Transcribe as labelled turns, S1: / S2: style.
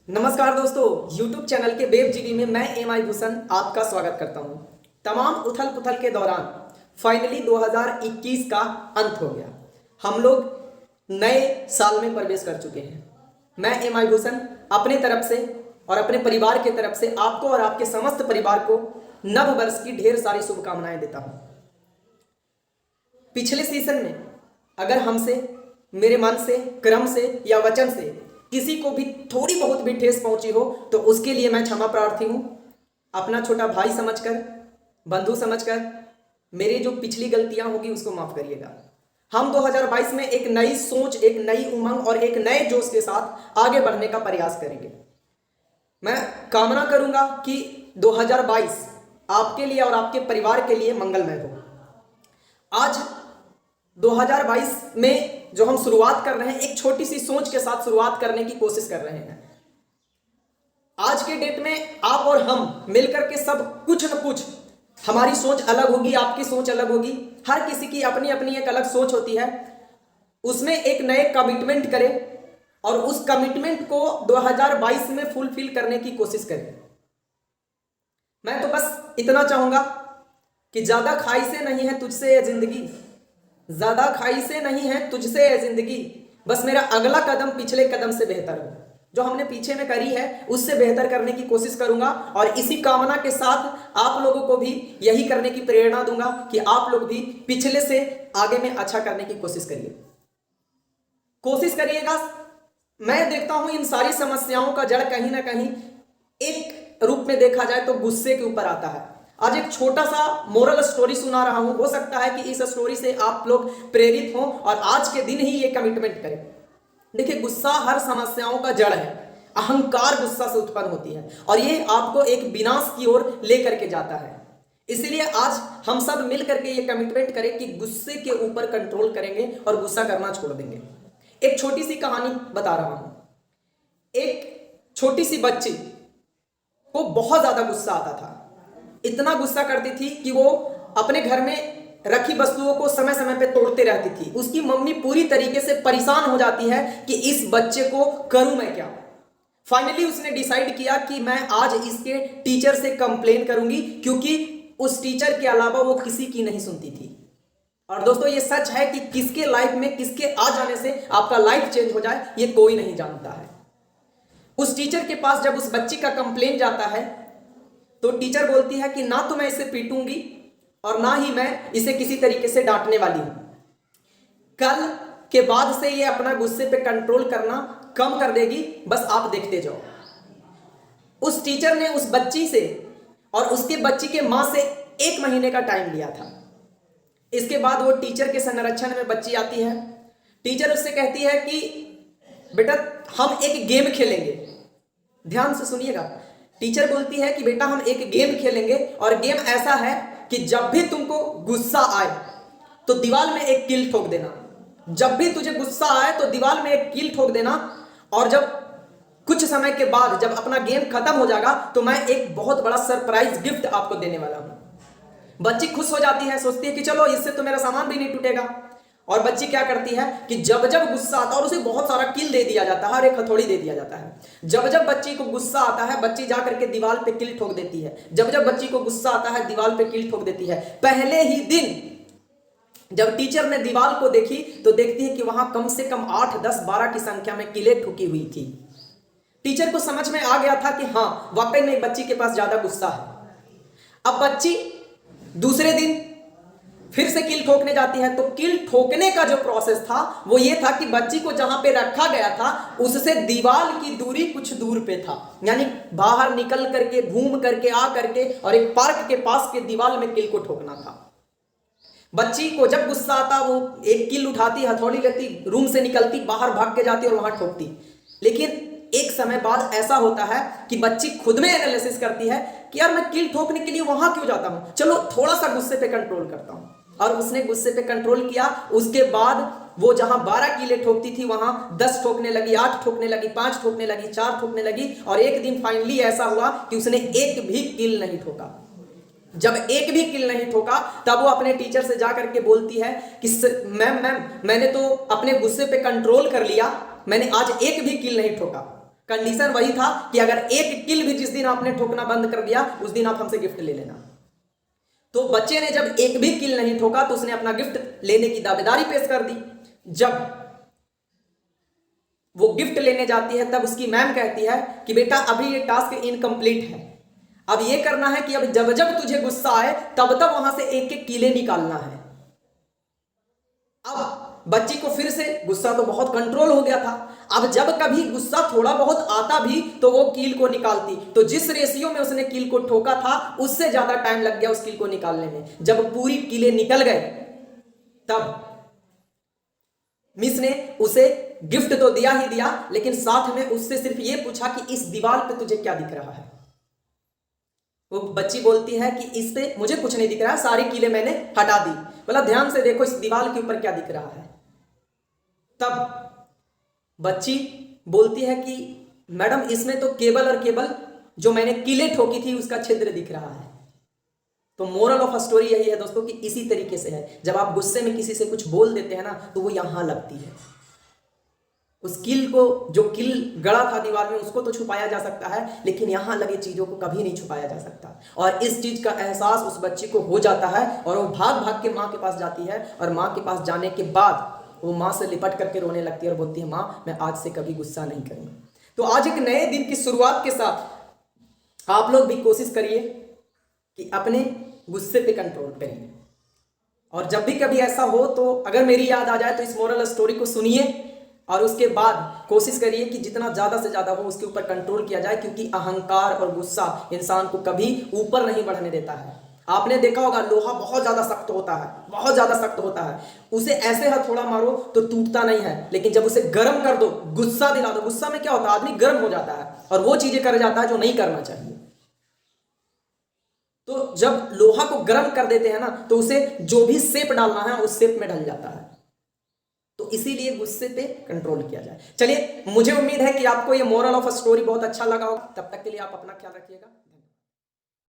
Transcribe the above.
S1: नमस्कार दोस्तों, YouTube channel के वेब जीडी में मैं एम.आई. भूषण आपका स्वागत करता हूं। तमाम उथल पुथल के दौरान फाइनली 2021 का अंत हो गया। हम लोग नए साल में प्रवेश कर चुके हैं। मैं एम.आई. भूषण अपने तरफ से और अपने परिवार की तरफ से आपको और आपके समस्त परिवार को नव वर्ष की ढेर सारी शुभकामनाएं देता हूं। पिछले सीजन में अगर हमसे, मेरे मन से, क्रम से या वचन से किसी को भी थोड़ी बहुत भी ठेस पहुंची हो तो उसके लिए मैं क्षमा प्रार्थी हूं। अपना छोटा भाई समझकर, बंधु समझकर मेरी जो पिछली गलतियां होगी उसको माफ करिएगा। हम 2022 में एक नई सोच, एक नई उमंग और एक नए जोश के साथ आगे बढ़ने का प्रयास करेंगे। मैं कामना करूंगा कि 2022 आपके लिए और आपके परिवार के लिए मंगलमय हो। आज 2022 में जो हम शुरुआत कर रहे हैं, एक छोटी सी सोच के साथ शुरुआत करने की कोशिश कर रहे हैं। आज के डेट में आप और हम मिलकर के सब कुछ न कुछ, हमारी सोच अलग होगी, आपकी सोच अलग होगी, हर किसी की अपनी अपनी एक अलग सोच होती है। उसमें एक नए कमिटमेंट करें और उस कमिटमेंट को 2022 में फुलफिल करने की कोशिश करें। मैं तो बस इतना चाहूंगा कि ज्यादा खाई से नहीं है तुझसे ये जिंदगी, ज्यादा खाई से नहीं है तुझसे ये जिंदगी, बस मेरा अगला कदम पिछले कदम से बेहतर हो। जो हमने पीछे में करी है उससे बेहतर करने की कोशिश करूंगा और इसी कामना के साथ आप लोगों को भी यही करने की प्रेरणा दूंगा कि आप लोग भी पिछले से आगे में अच्छा करने की कोशिश करिएगा। मैं देखता हूं इन सारी समस्याओं का जड़ कहीं ना कहीं एक रूप में देखा जाए तो गुस्से के ऊपर आता है। आज एक छोटा सा मोरल स्टोरी सुना रहा हूं, हो सकता है कि इस स्टोरी से आप लोग प्रेरित हों और आज के दिन ही ये कमिटमेंट करें। देखिए, गुस्सा हर समस्याओं का जड़ है। अहंकार गुस्सा से उत्पन्न होती है और ये आपको एक विनाश की ओर लेकर के जाता है। इसलिए आज हम सब मिल करके ये कमिटमेंट करें कि गुस्से के ऊपर कंट्रोल करेंगे और गुस्सा करना छोड़ देंगे। एक छोटी सी कहानी बता रहा हूं। एक छोटी सी बच्ची को बहुत ज्यादा गुस्सा आता था। इतना गुस्सा करती थी कि वो अपने घर में रखी वस्तुओं को समय समय पे तोड़ते रहती थी। उसकी मम्मी पूरी तरीके से परेशान हो जाती है कि इस बच्चे को करूं मैं क्या। फाइनली उसने डिसाइड किया कि मैं आज इसके टीचर से कंप्लेन करूंगी, क्योंकि उस टीचर के अलावा वो किसी की नहीं सुनती थी। और दोस्तों, ये सच है कि किसके लाइफ में किसके आ जाने से आपका लाइफ चेंज हो जाए ये कोई नहीं जानता है। उस टीचर के पास जब उस बच्ची का कंप्लेन जाता है तो टीचर बोलती है कि ना तो मैं इसे पीटूंगी और ना ही मैं इसे किसी तरीके से डांटने वाली हूं। कल के बाद से ये अपना गुस्से पे कंट्रोल करना कम कर देगी, बस आप देखते जाओ। उस टीचर ने उस बच्ची से और उसके बच्ची के मां से 1 महीने का टाइम लिया था। इसके बाद वो टीचर के संरक्षण में बच्ची आती है। टीचर उससे कहती है कि बेटा हम एक गेम खेलेंगे। ध्यान से सुनिएगा। टीचर बोलती है कि बेटा हम एक गेम खेलेंगे और गेम ऐसा है कि जब भी तुमको गुस्सा आए तो दीवार में एक कील ठोक देना। जब भी तुझे गुस्सा आए तो दीवार में एक कील ठोक देना और जब कुछ समय के बाद जब अपना गेम खत्म हो जाएगा तो मैं एक बहुत बड़ा सरप्राइज गिफ्ट आपको देने वाला हूं। बच्ची खुश हो जाती है, सोचती है कि चलो इससे तो मेरा सामान भी नहीं टूटेगा। और बच्ची क्या करती है कि जब जब गुस्सा आता है, और उसे बहुत सारा कील दे दिया जाता है और एक हथौड़ी दे दिया जाता है। जब जब बच्ची को गुस्सा आता है, बच्ची जा करके दीवार पे कील ठोक देती है। जब जब बच्ची को गुस्सा आता है, दीवार पे कील ठोक देती है। पहले ही दिन जब टीचर ने दीवार को देखी तो देखती है कि वहां कम से कम 8, 10, 12 की संख्या में कीलें ठुकी हुई थी। टीचर को समझ में आ गया था कि हाँ, वाकई में बच्ची के पास ज्यादा गुस्सा है। अब बच्ची दूसरे दिन फिर से कील ठोकने जाती है। तो कील ठोकने का जो प्रोसेस था वो ये था कि बच्ची को जहां पे रखा गया था उससे दीवार की दूरी कुछ दूर पे था, यानी बाहर निकल करके, घूम करके, आ करके और एक पार्क के पास के दीवार में कील को ठोकना था। बच्ची को जब गुस्सा आता वो एक कील उठाती, हथौड़ी लेती, रूम से निकलती, बाहर भाग के जाती और वहां ठोकती। लेकिन एक समय बाद ऐसा होता है कि बच्ची खुद में एनालिसिस करती है कि यार मैं कील ठोकने के लिए वहां क्यों जाता हूं, चलो थोड़ा सा गुस्से पे कंट्रोल करता हूं। और उसने गुस्से पे कंट्रोल किया। उसके बाद वो जहां 12 कीलें ठोकती थी वहां 10 ठोकने लगी, 8 ठोकने लगी, 5 ठोकने लगी, 4 ठोकने लगी और एक दिन फाइनली ऐसा हुआ कि उसने एक भी कील नहीं ठोका। जब एक भी कील नहीं ठोका तब वो अपने टीचर से जाकर के बोलती है कि मैम मैंने तो अपने गुस्से पे कंट्रोल कर लिया, मैंने आज एक भी कील नहीं ठोका। कंडीशन वही था कि अगर एक किल भी जिस दिन आपने ठोकना बंद कर दिया उस दिन आप हमसे गिफ्ट ले लेना। तो बच्चे ने जब एक भी किल नहीं ठोका तो उसने अपना गिफ्ट लेने की दावेदारी पेश कर दी। जब वो गिफ्ट लेने जाती है तब उसकी मैम कहती है कि बेटा अभी ये टास्क इनकम्प्लीट है, अब ये करना है कि अब जब जब तुझे गुस्सा आए तब तब वहां से एक एक कीले निकालना है। अब बच्ची को फिर से गुस्सा तो बहुत कंट्रोल हो गया था। अब जब कभी गुस्सा थोड़ा बहुत आता भी तो वो कील को निकालती, तो जिस रेशियो में उसने कील को ठोका था उससे ज्यादा टाइम लग गया उस कील को निकालने में। जब पूरी कीले निकल गए तब मिस ने उसे गिफ्ट तो दिया ही दिया, लेकिन साथ में उससे सिर्फ ये पूछा कि इस दीवार पे तुझे क्या दिख रहा है। वो बच्ची बोलती है कि इस पे मुझे कुछ नहीं दिख रहा, सारी कीलें मैंने हटा दी। बोला ध्यान से देखो इस दीवार के ऊपर क्या दिख रहा है। तब बच्ची बोलती है कि मैडम इसमें तो केबल और केबल जो मैंने कीलें ठोकी थी उसका छिद्र दिख रहा है। तो मोरल ऑफ स्टोरी यही है दोस्तों कि इसी तरीके से है, जब आप गुस्से में किसी से कुछ बोल देते हैं ना तो वो यहां लगती है। उस कील को, जो कील गड़ा था दीवार में, उसको तो छुपाया जा सकता है लेकिन यहां लगे चीजों को कभी नहीं छुपाया जा सकता। और इस चीज का एहसास उस बच्ची को हो जाता है और वो भाग भाग के माँ के पास जाती है और माँ के पास जाने के बाद वो माँ से लिपट करके रोने लगती है और बोलती है माँ मैं आज से कभी गुस्सा नहीं करूंगी। तो आज एक नए दिन की शुरुआत के साथ आप लोग भी कोशिश करिए कि अपने गुस्से पे कंट्रोल करिए। और जब भी कभी ऐसा हो तो अगर मेरी याद आ जाए तो इस मोरल स्टोरी को सुनिए और उसके बाद कोशिश करिए कि जितना ज़्यादा से ज़्यादा हो उसके ऊपर कंट्रोल किया जाए, क्योंकि अहंकार और गुस्सा इंसान को कभी ऊपर नहीं बढ़ने देता है। आपने देखा होगा लोहा बहुत ज़्यादा सख्त होता है, बहुत ज़्यादा सख्त होता है, उसे ऐसे हथौड़ा मारो तो टूटता नहीं है, लेकिन जब उसे गर्म कर दो, गुस्सा दिला दो, गुस्सा में क्या होता है आदमी गर्म हो जाता है और वो चीज़ें कर जाता है जो नहीं करना चाहिए। तो जब लोहा को गर्म कर देते हैं ना तो उसे जो भी शेप डालना है उस शेप में ढल जाता है। तो इसीलिए गुस्से पे कंट्रोल किया जाए। चलिए, मुझे उम्मीद है कि आपको ये मोरल ऑफ स्टोरी बहुत अच्छा लगा होगा। तब तक के लिए आप अपना ख्याल रखिएगा।